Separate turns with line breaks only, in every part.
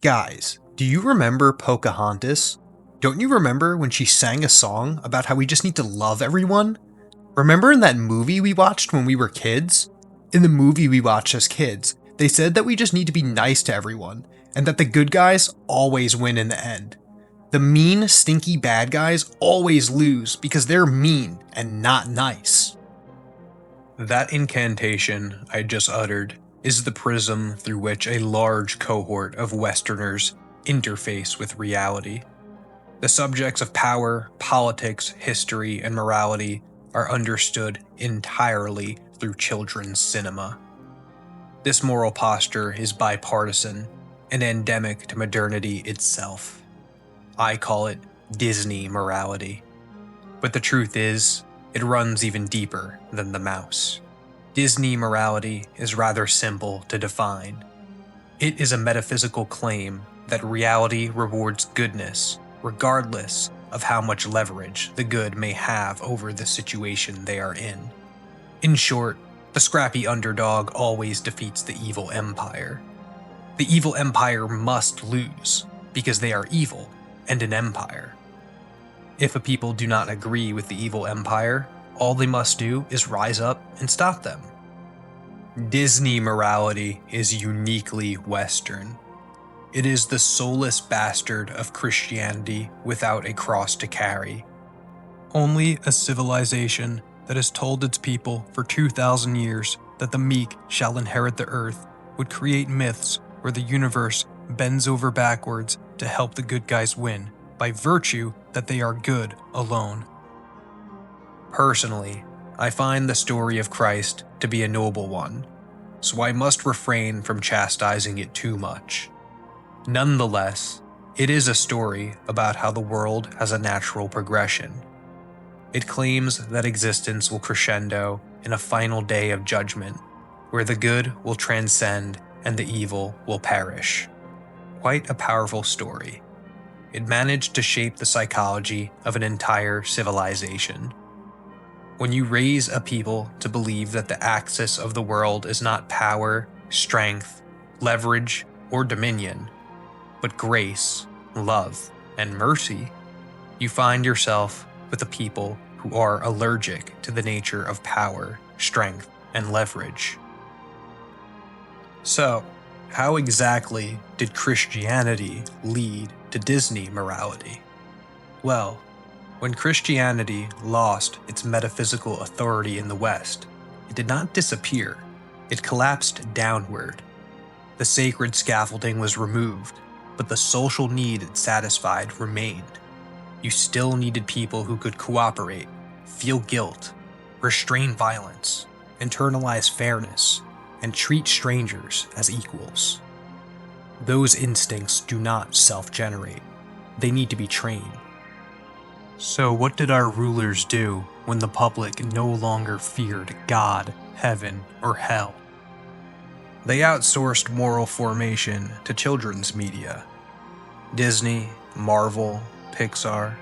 Guys, do you remember Pocahontas? Don't you remember when she sang a song about how we just need to love everyone? Remember in that movie we watched when we were kids? In the movie we watched as kids, they said that we just need to be nice to everyone, and that the good guys always win in the end. The mean, stinky bad guys always lose because they're mean and not nice. That incantation I just uttered is the prism through which a large cohort of Westerners interface with reality. The subjects of power, politics, history, and morality are understood entirely through children's cinema. This moral posture is bipartisan and endemic to modernity itself. I call it Disney morality. But the truth is, it runs even deeper than the mouse. Disney morality is rather simple to define. It is a metaphysical claim that reality rewards goodness, regardless of how much leverage the good may have over the situation they are in. In short, the scrappy underdog always defeats the evil empire. The evil empire must lose, because they are evil and an empire. If a people do not agree with the evil empire, all they must do is rise up and stop them. Disney morality is uniquely Western. It is the soulless bastard of Christianity without a cross to carry. Only a civilization that has told its people for 2,000 years that the meek shall inherit the earth would create myths where the universe bends over backwards to help the good guys win, by virtue that they are good alone. Personally, I find the story of Christ to be a noble one, so I must refrain from chastising it too much. Nonetheless, it is a story about how the world has a natural progression. It claims that existence will crescendo in a final day of judgment, where the good will transcend and the evil will perish. Quite a powerful story. It managed to shape the psychology of an entire civilization. When you raise a people to believe that the axis of the world is not power, strength, leverage, or dominion, but grace, love, and mercy, you find yourself with a people who are allergic to the nature of power, strength, and leverage. So, how exactly did Christianity lead to Disney morality? Well, when Christianity lost its metaphysical authority in the West, it did not disappear, it collapsed downward. The sacred scaffolding was removed, but the social need it satisfied remained. You still needed people who could cooperate, feel guilt, restrain violence, internalize fairness, and treat strangers as equals. Those instincts do not self-generate. They need to be trained. So what did our rulers do when the public no longer feared God, heaven, or hell? They outsourced moral formation to children's media. Disney, Marvel, Pixar,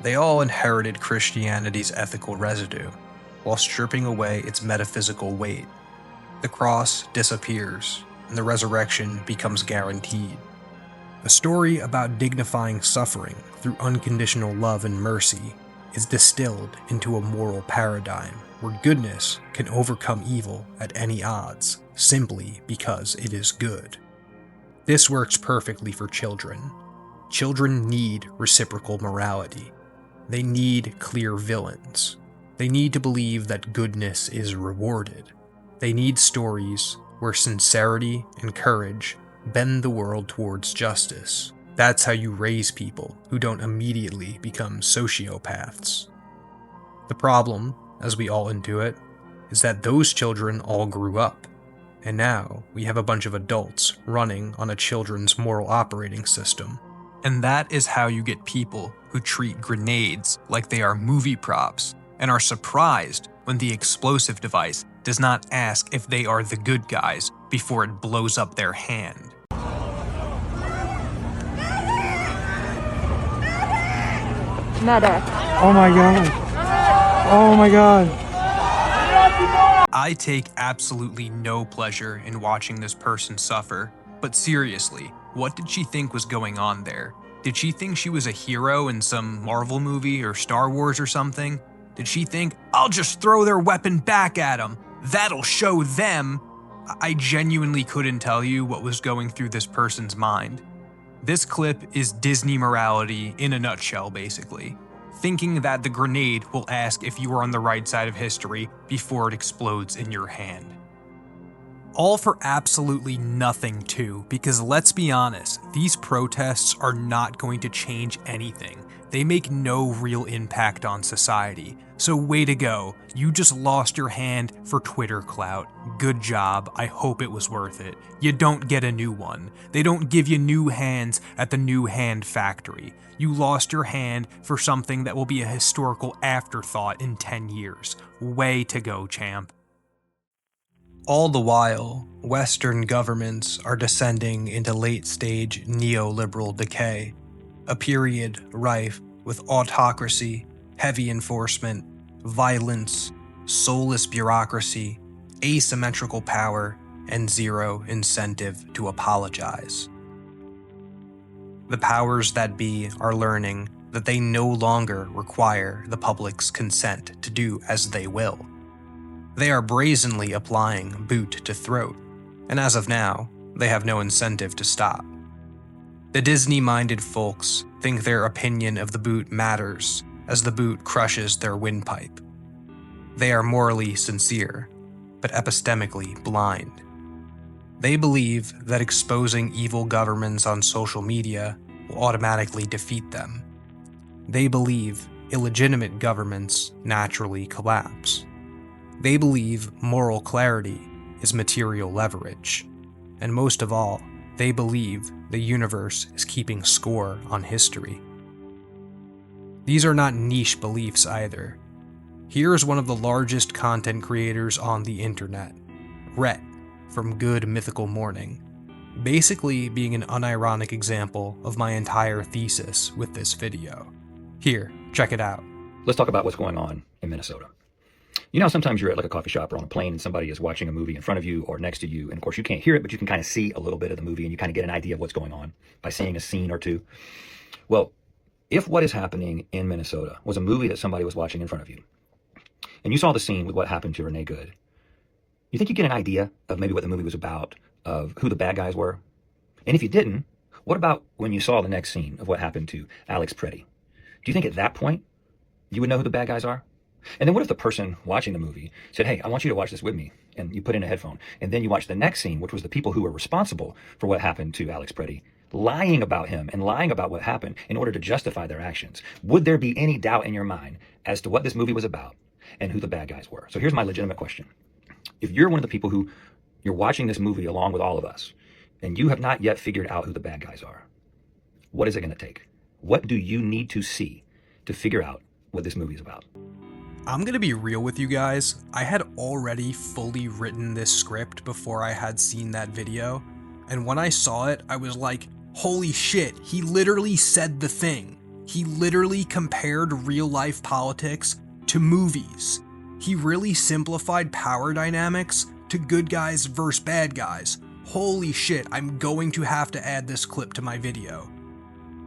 they all inherited Christianity's ethical residue, while stripping away its metaphysical weight. The cross disappears, and the resurrection becomes guaranteed. A story about dignifying suffering through unconditional love and mercy is distilled into a moral paradigm where goodness can overcome evil at any odds, simply because it is good. This works perfectly for children. Children need reciprocal morality. They need clear villains. They need to believe that goodness is rewarded. They need stories where sincerity and courage bend the world towards justice. That's how you raise people who don't immediately become sociopaths. The problem, as we all intuit, is that those children all grew up, and now we have a bunch of adults running on a children's moral operating system. And that is how you get people who treat grenades like they are movie props and are surprised when the explosive device does not ask if they are the good guys before it blows up their hand.
Medic.
Oh my god. Oh my god.
I take absolutely no pleasure in watching this person suffer, but seriously, What did she think was going on there? Did she think she was a hero in some Marvel movie or Star Wars or something? Did she think, I'll just throw their weapon back at them, that'll show them? I genuinely couldn't tell you what was going through this person's mind. This clip is Disney morality in a nutshell, basically. Thinking that the grenade will ask if you are on the right side of history before it explodes in your hand. All for absolutely nothing too, because let's be honest, these protests are not going to change anything. They make no real impact on society. So way to go, you just lost your hand for Twitter clout. Good job, I hope it was worth it. You don't get a new one. They don't give you new hands at the new hand factory. You lost your hand for something that will be a historical afterthought in 10 years. Way to go, champ. All the while, Western governments are descending into late-stage neoliberal decay, a period rife with autocracy, heavy enforcement, violence, soulless bureaucracy, asymmetrical power, and zero incentive to apologize. The powers that be are learning that they no longer require the public's consent to do as they will. They are brazenly applying boot to throat, and as of now, they have no incentive to stop. The Disney-minded folks think their opinion of the boot matters as the boot crushes their windpipe. They are morally sincere, but epistemically blind. They believe that exposing evil governments on social media will automatically defeat them. They believe illegitimate governments naturally collapse. They believe moral clarity is material leverage. And most of all, they believe the universe is keeping score on history. These are not niche beliefs either. Here is one of the largest content creators on the internet, Rhett from Good Mythical Morning, basically being an unironic example of my entire thesis with this video. Here, check it out.
Let's talk about what's going on in Minnesota. You know, sometimes you're at like a coffee shop or on a plane and somebody is watching a movie in front of you or next to you. And of course you can't hear it, but you can kind of see a little bit of the movie and you kind of get an idea of what's going on by seeing a scene or two. Well, if what is happening in Minnesota was a movie that somebody was watching in front of you, and you saw the scene with what happened to Renee Good, you think you get an idea of maybe what the movie was about, of who the bad guys were? And if you didn't, what about when you saw the next scene of what happened to Alex Preddy? Do you think at that point you would know who the bad guys are? And then what if the person watching the movie said, hey, I want you to watch this with me, and you put in a headphone, and then you watch the next scene, which was the people who were responsible for what happened to Alex Preddy, lying about him and lying about what happened in order to justify their actions? Would there be any doubt in your mind as to what this movie was about and who the bad guys were? So here's my legitimate question. If you're one of the people who you're watching this movie along with all of us, and you have not yet figured out who the bad guys are, what is it going to take? What do you need to see to figure out what this movie is about?
I'm gonna be real with you guys. I had already fully written this script before I had seen that video, and when I saw it, I was like, holy shit, he literally said the thing. He literally compared real-life politics to movies. He really simplified power dynamics to good guys versus bad guys. Holy shit, I'm going to have to add this clip to my video.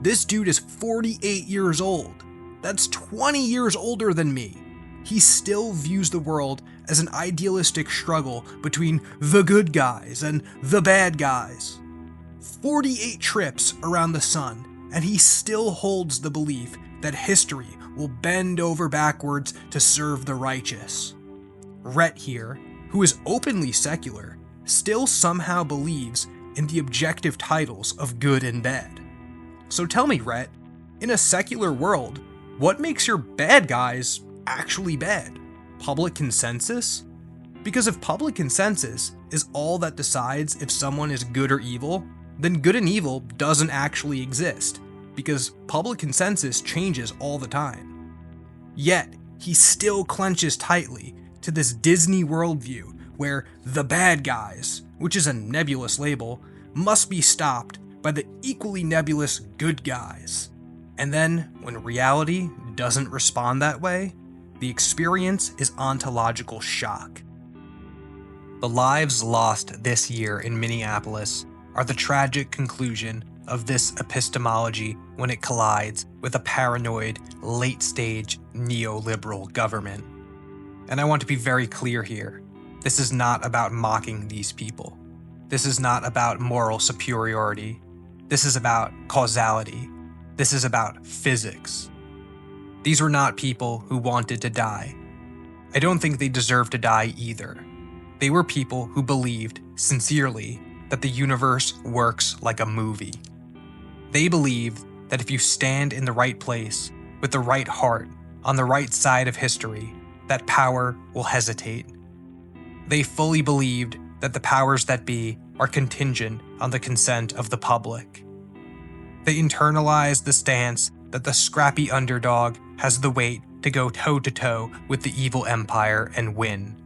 This dude is 48 years old. That's 20 years older than me. He still views the world as an idealistic struggle between the good guys and the bad guys. 48 trips around the sun, and he still holds the belief that history will bend over backwards to serve the righteous. Rhett here, who is openly secular, still somehow believes in the objective titles of good and bad. So tell me, Rhett, in a secular world, what makes your bad guys actually bad? Public consensus? Because if public consensus is all that decides if someone is good or evil, then good and evil doesn't actually exist, because public consensus changes all the time. Yet, he still clenches tightly to this Disney worldview where the bad guys, which is a nebulous label, must be stopped by the equally nebulous good guys. And then, when reality doesn't respond that way, the experience is ontological shock. The lives lost this year in Minneapolis are the tragic conclusion of this epistemology when it collides with a paranoid, late-stage neoliberal government. And I want to be very clear here. This is not about mocking these people. This is not about moral superiority. This is about causality. This is about physics. These were not people who wanted to die. I don't think they deserve to die either. They were people who believed, sincerely, that the universe works like a movie. They believed that if you stand in the right place, with the right heart, on the right side of history, that power will hesitate. They fully believed that the powers that be are contingent on the consent of the public. They internalized the stance that the scrappy underdog has the weight to go toe-to-toe with the evil empire and win,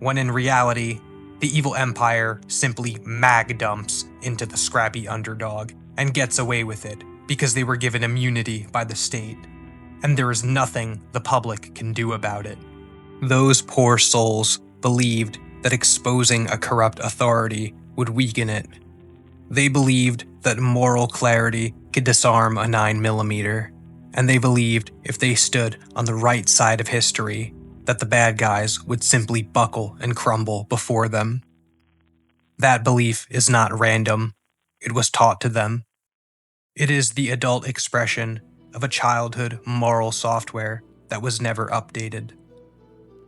when in reality, the evil empire simply mag-dumps into the scrappy underdog and gets away with it because they were given immunity by the state, and there is nothing the public can do about it. Those poor souls believed that exposing a corrupt authority would weaken it. They believed that moral clarity could disarm a 9mm, and they believed if they stood on the right side of history, that the bad guys would simply buckle and crumble before them. That belief is not random. It was taught to them. It is the adult expression of a childhood moral software that was never updated.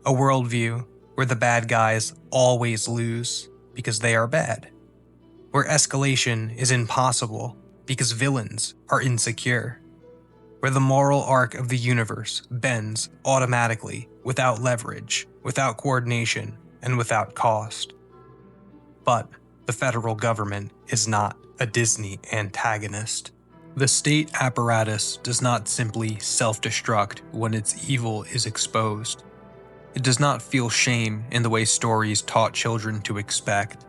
A worldview where the bad guys always lose because they are bad. Where escalation is impossible because villains are insecure. Where the moral arc of the universe bends automatically without leverage, without coordination, and without cost. But the federal government is not a Disney antagonist. The state apparatus does not simply self-destruct when its evil is exposed. It does not feel shame in the way stories taught children to expect.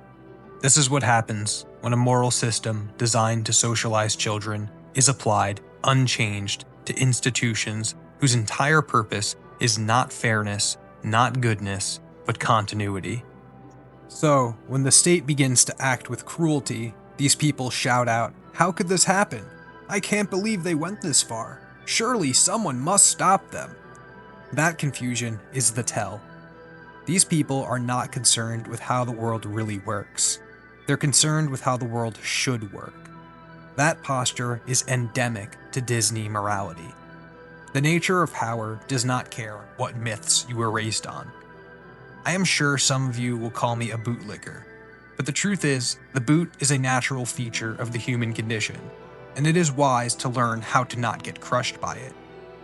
This is what happens when a moral system designed to socialize children is applied unchanged to institutions whose entire purpose is not fairness, not goodness, but continuity. So, when the state begins to act with cruelty, these people shout out, "How could this happen? I can't believe they went this far. Surely someone must stop them." That confusion is the tell. These people are not concerned with how the world really works. They're concerned with how the world should work. That posture is endemic to Disney morality. The nature of power does not care what myths you were raised on. I am sure some of you will call me a bootlicker, but the truth is, the boot is a natural feature of the human condition, and it is wise to learn how to not get crushed by it.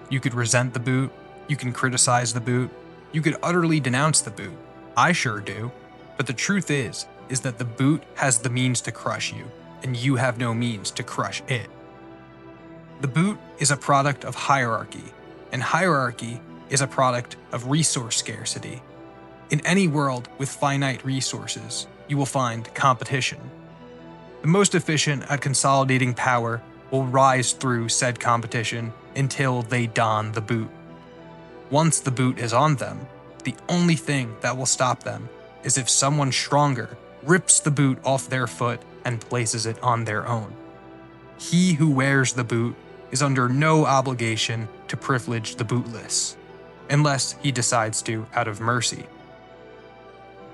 You could resent the boot, you can criticize the boot, you could utterly denounce the boot. I sure do. But the truth is that the boot has the means to crush you, and you have no means to crush it. The boot is a product of hierarchy, and hierarchy is a product of resource scarcity. In any world with finite resources, you will find competition. The most efficient at consolidating power will rise through said competition until they don the boot. Once the boot is on them, the only thing that will stop them is if someone stronger rips the boot off their foot and places it on their own. He who wears the boot is under no obligation to privilege the bootless, unless he decides to out of mercy.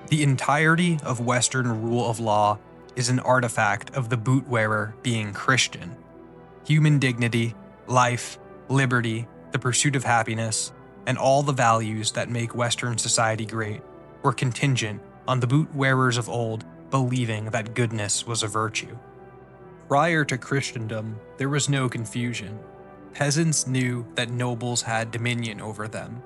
The entirety of Western rule of law is an artifact of the boot wearer being Christian. Human dignity, life, liberty, the pursuit of happiness, and all the values that make Western society great were contingent on the boot wearers of old believing that goodness was a virtue. Prior to Christendom, there was no confusion. Peasants knew that nobles had dominion over them.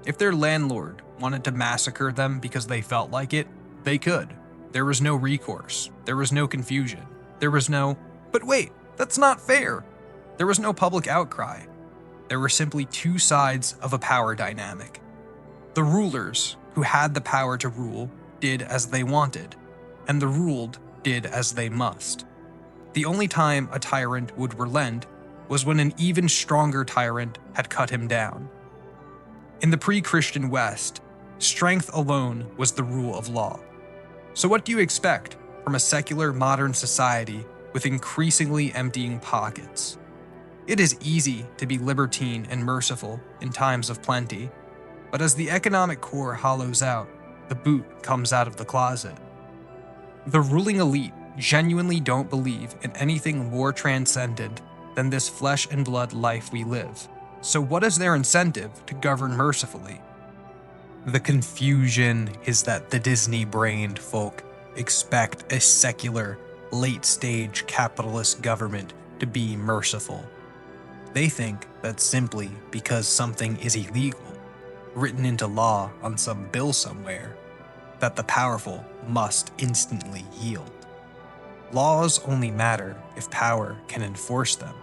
If their landlord wanted to massacre them because they felt like it, they could. There was no recourse. There was no confusion. There was no, "But wait, that's not fair." There was no public outcry. There were simply two sides of a power dynamic. The rulers, who had the power to rule, did as they wanted, and the ruled did as they must. The only time a tyrant would relent was when an even stronger tyrant had cut him down. In the pre-Christian West, strength alone was the rule of law. So what do you expect? from a secular modern society with increasingly emptying pockets. It is easy to be libertine and merciful in times of plenty, but as the economic core hollows out, the boot comes out of the closet. The ruling elite genuinely don't believe in anything more transcendent than this flesh and blood life we live. So what is their incentive to govern mercifully? The confusion is that the Disney-brained folk expect a secular, late-stage capitalist government to be merciful. They think that simply because something is illegal, written into law on some bill somewhere, that the powerful must instantly yield. Laws only matter if power can enforce them.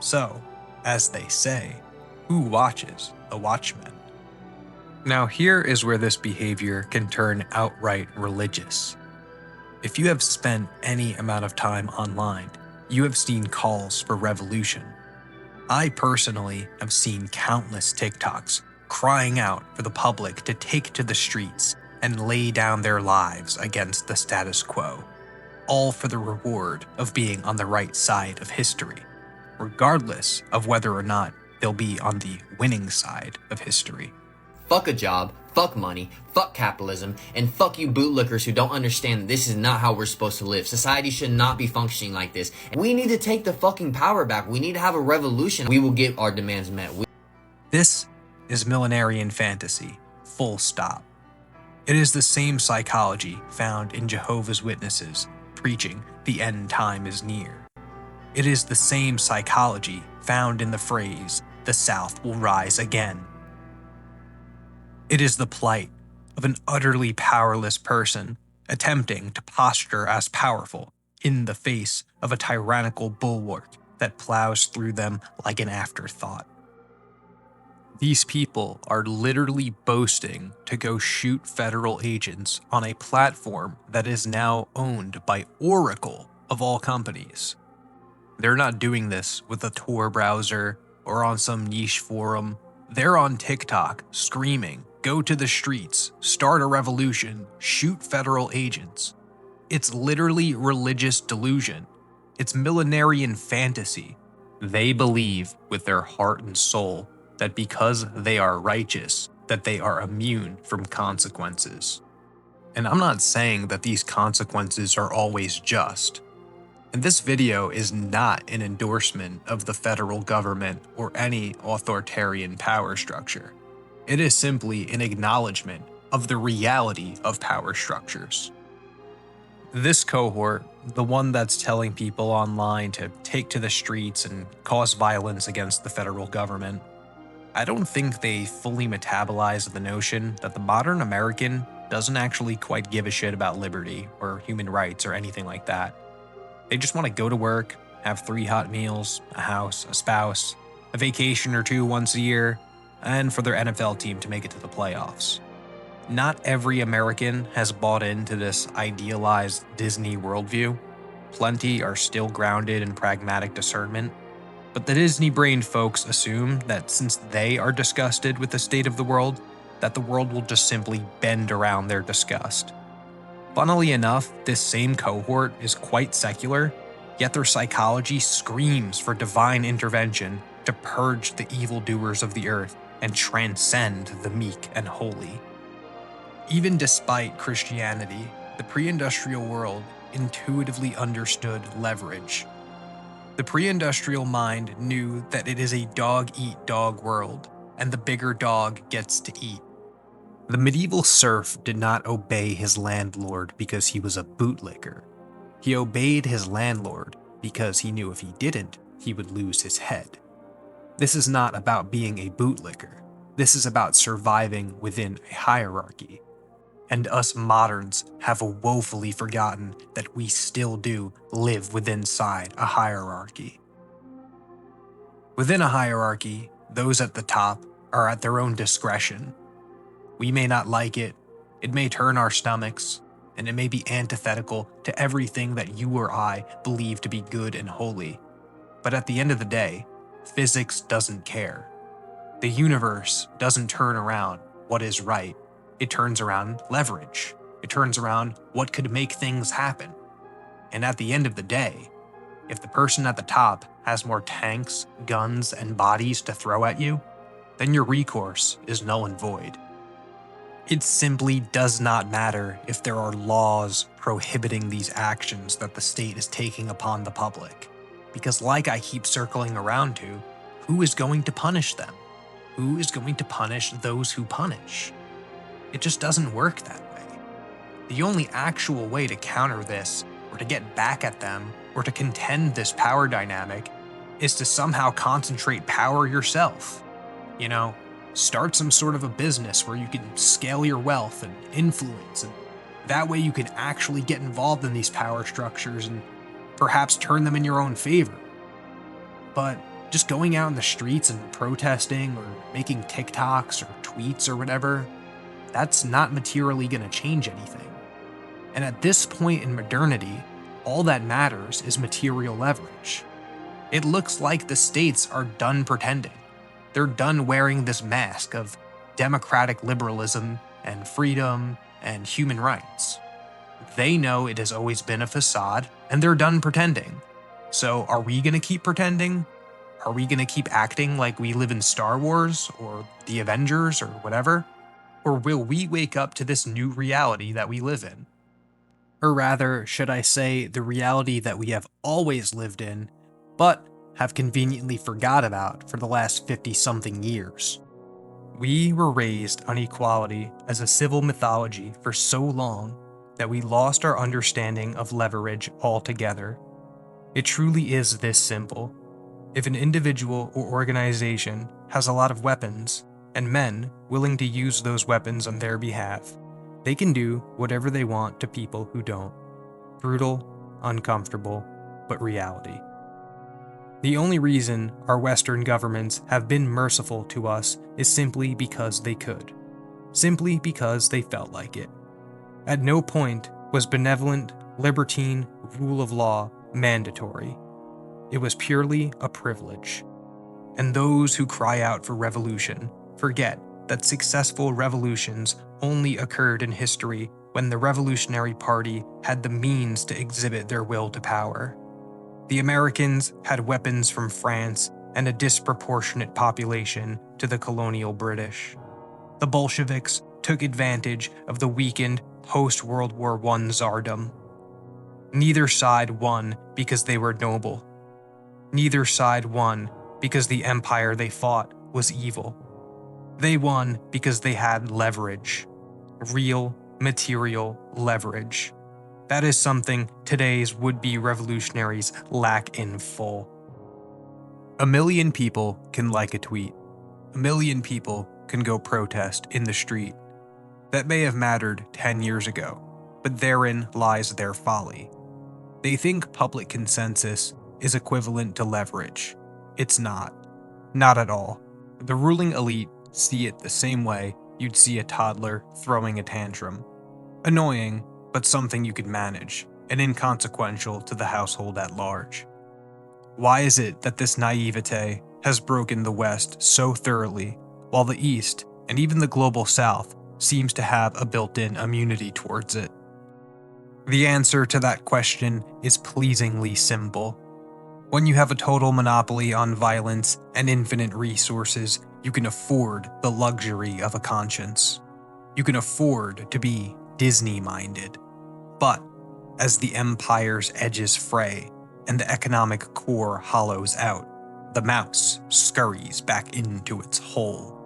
So, as they say, who watches the watchmen? Now here is where this behavior can turn outright religious. If you have spent any amount of time online, you have seen calls for revolution. I personally have seen countless TikToks crying out for the public to take to the streets and lay down their lives against the status quo, all for the reward of being on the right side of history, regardless of whether or not they'll be on the winning side of history.
Fuck a job, fuck money, fuck capitalism, and fuck you bootlickers who don't understand this is not how we're supposed to live. Society should not be functioning like this. We need to take the fucking power back. We need to have a revolution. We will get our demands met.
This is millenarian fantasy, full stop. It is the same psychology found in Jehovah's Witnesses preaching the end time is near. It is the same psychology found in the phrase, the South will rise again. It is the plight of an utterly powerless person attempting to posture as powerful in the face of a tyrannical bulwark that plows through them like an afterthought. These people are literally boasting to go shoot federal agents on a platform that is now owned by Oracle of all companies. They're not doing this with a Tor browser or on some niche forum. They're on TikTok screaming, go to the streets, start a revolution, shoot federal agents. It's literally religious delusion. It's millenarian fantasy. They believe with their heart and soul that because they are righteous, that they are immune from consequences. And I'm not saying that these consequences are always just. And this video is not an endorsement of the federal government or any authoritarian power structure. It is simply an acknowledgement of the reality of power structures. This cohort, the one that's telling people online to take to the streets and cause violence against the federal government, I don't think they fully metabolize the notion that the modern American doesn't actually quite give a shit about liberty or human rights or anything like that. They just want to go to work, have 3 hot meals, a house, a spouse, a vacation or 2 once a year, and for their NFL team to make it to the playoffs. Not every American has bought into this idealized Disney worldview. Plenty are still grounded in pragmatic discernment. But the Disney-brained folks assume that since they are disgusted with the state of the world, that the world will just simply bend around their disgust. Funnily enough, this same cohort is quite secular, yet their psychology screams for divine intervention to purge the evildoers of the earth and transcend the meek and holy. Even despite Christianity, the pre-industrial world intuitively understood leverage. The pre-industrial mind knew that it is a dog-eat-dog world, and the bigger dog gets to eat. The medieval serf did not obey his landlord because he was a bootlicker. He obeyed his landlord because he knew if he didn't, he would lose his head. This is not about being a bootlicker. This is about surviving within a hierarchy. And us moderns have woefully forgotten that we still do live within a hierarchy. Within a hierarchy, those at the top are at their own discretion. We may not like it, it may turn our stomachs, and it may be antithetical to everything that you or I believe to be good and holy. But at the end of the day, physics doesn't care. The universe doesn't turn around what is right. It turns around leverage. It turns around what could make things happen. And at the end of the day, if the person at the top has more tanks, guns, and bodies to throw at you, then your recourse is null and void. It simply does not matter if there are laws prohibiting these actions that the state is taking upon the public. Because like I keep circling around to, who is going to punish them? Who is going to punish those who punish? It just doesn't work that way. The only actual way to counter this, or to get back at them, or to contend this power dynamic, is to somehow concentrate power yourself. You know, start some sort of a business where you can scale your wealth and influence, and that way you can actually get involved in these power structures and perhaps turn them in your own favor. But just going out in the streets and protesting or making TikToks or tweets or whatever, that's not materially going to change anything. And at this point in modernity, all that matters is material leverage. It looks like the states are done pretending. They're done wearing this mask of democratic liberalism and freedom and human rights. They know it has always been a facade, and they're done pretending. So are we going to keep pretending? Are we going to keep acting like we live in Star Wars or the Avengers or whatever? Or will we wake up to this new reality that we live in? Or rather, should I say, the reality that we have always lived in, but have conveniently forgot about for the last 50-something years. We were raised on equality as a civil mythology for so long that we lost our understanding of leverage altogether. It truly is this simple. If an individual or organization has a lot of weapons, and men willing to use those weapons on their behalf, they can do whatever they want to people who don't. Brutal, uncomfortable, but reality. The only reason our Western governments have been merciful to us is simply because they could. Simply because they felt like it. At no point was benevolent, libertine rule of law mandatory. It was purely a privilege. And those who cry out for revolution forget that successful revolutions only occurred in history when the Revolutionary Party had the means to exhibit their will to power. The Americans had weapons from France and a disproportionate population to the colonial British. The Bolsheviks took advantage of the weakened post-World War I Tsardom. Neither side won because they were noble. Neither side won because the empire they fought was evil. They won because they had leverage. Real, material leverage. That is something today's would-be revolutionaries lack in full. 1 million people can like a tweet. 1 million people can go protest in the street. That may have mattered 10 years ago, but therein lies their folly. They think public consensus is equivalent to leverage. It's not. Not at all. The ruling elite see it the same way you'd see a toddler throwing a tantrum. Annoying, but something you could manage, and inconsequential to the household at large. Why is it that this naivete has broken the West so thoroughly, while the East, and even the global South, seems to have a built-in immunity towards it? The answer to that question is pleasingly simple. When you have a total monopoly on violence and infinite resources, you can afford the luxury of a conscience. You can afford to be Disney-minded. But as the empire's edges fray and the economic core hollows out, the mouse scurries back into its hole.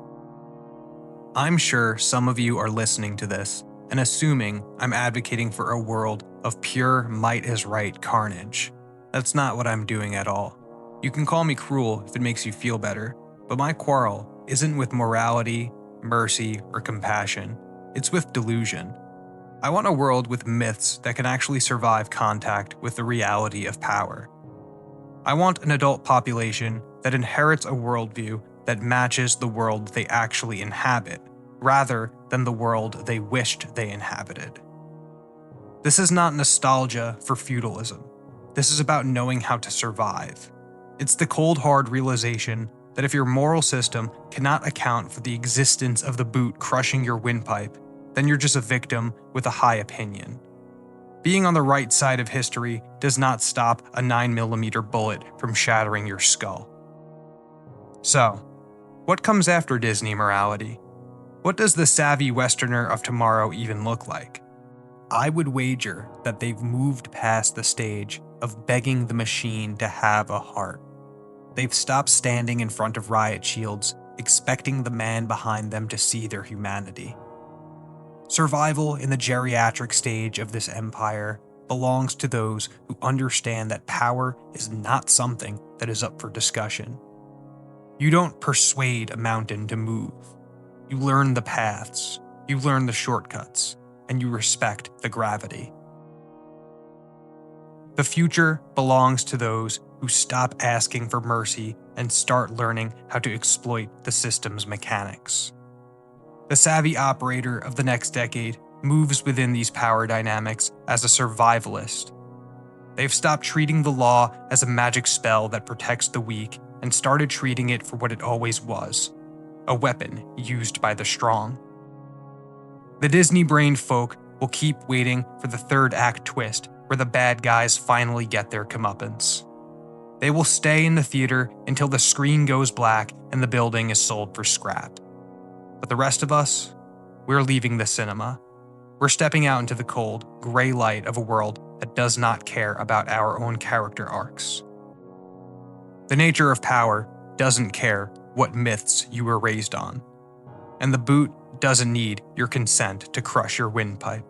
I'm sure some of you are listening to this and assuming I'm advocating for a world of pure might-is-right carnage. That's not what I'm doing at all. You can call me cruel if it makes you feel better, but my quarrel isn't with morality, mercy, or compassion. It's with delusion. I want a world with myths that can actually survive contact with the reality of power. I want an adult population that inherits a worldview that matches the world they actually inhabit, rather than the world they wished they inhabited. This is not nostalgia for feudalism. This is about knowing how to survive. It's the cold hard realization that if your moral system cannot account for the existence of the boot crushing your windpipe, then you're just a victim with a high opinion. Being on the right side of history does not stop a 9mm bullet from shattering your skull. So, what comes after Disney morality? What does the savvy Westerner of tomorrow even look like? I would wager that they've moved past the stage of begging the machine to have a heart. They've stopped standing in front of riot shields, expecting the man behind them to see their humanity. Survival in the geriatric stage of this empire belongs to those who understand that power is not something that is up for discussion. You don't persuade a mountain to move. You learn the paths, you learn the shortcuts, and you respect the gravity. The future belongs to those who stop asking for mercy and start learning how to exploit the system's mechanics. The savvy operator of the next decade moves within these power dynamics as a survivalist. They've stopped treating the law as a magic spell that protects the weak and started treating it for what it always was, a weapon used by the strong. The Disney-brained folk will keep waiting for the third act twist where the bad guys finally get their comeuppance. They will stay in the theater until the screen goes black and the building is sold for scrap. But the rest of us, we're leaving the cinema. We're stepping out into the cold, gray light of a world that does not care about our own character arcs. The nature of power doesn't care what myths you were raised on, and the boot doesn't need your consent to crush your windpipe.